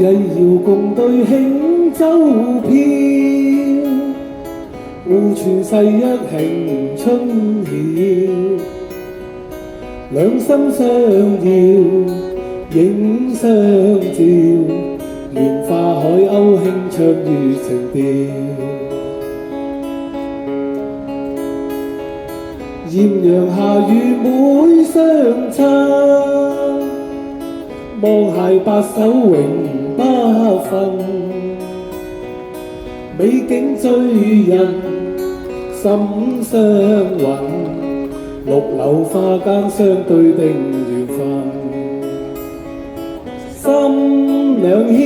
曳搖共對輕舟飄，互傳世一頃春曉。兩心相邀，影相照，緣化海鷗輕唱於情調。豔陽下與妹相親，望偕白首永不分。美景醉人心相韻，綠柳花間相對定緣分。心兩牽，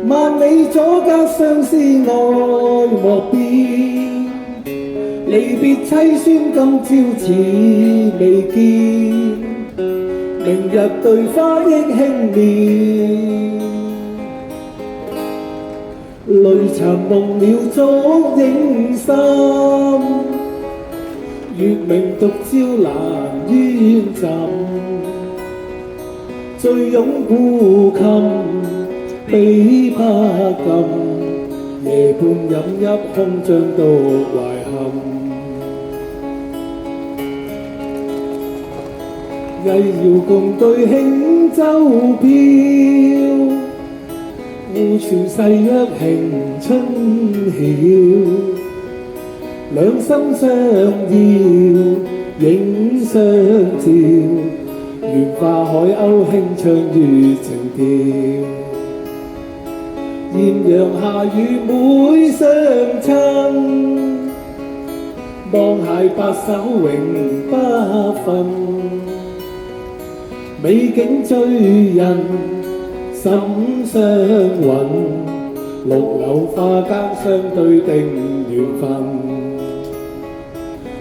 萬里阻隔相思愛莫變。離別凄酸今朝似未見，明日對花憶輕念。淚殘夢了燭影深，月明獨照蘭淵枕。醉擁古琴，悲不禁，夜半飲泣空將到懷憾。曳搖共對輕舟飄，互傳世一頃春曉。兩心相邀，影相照，緣化海鷗輕唱於情調。豔陽下與妹相親，望偕白首永不分。美景醉人心相韻，綠柳花間相對定緣分。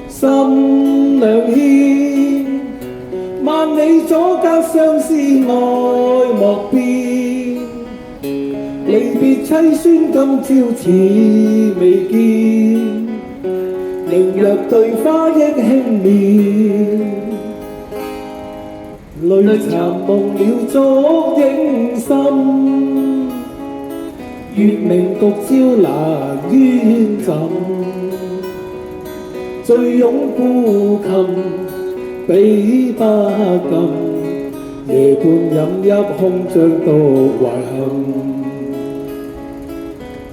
心兩牽，萬里阻隔相思愛莫變。離別凄酸今朝似未見，明日對花憶輕念。淚殘夢了燭影深，月明獨照蘭淵枕。醉擁古琴，悲不禁，夜半飲泣空將到懷恨。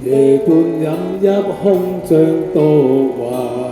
夜半飲泣空將到懷恨。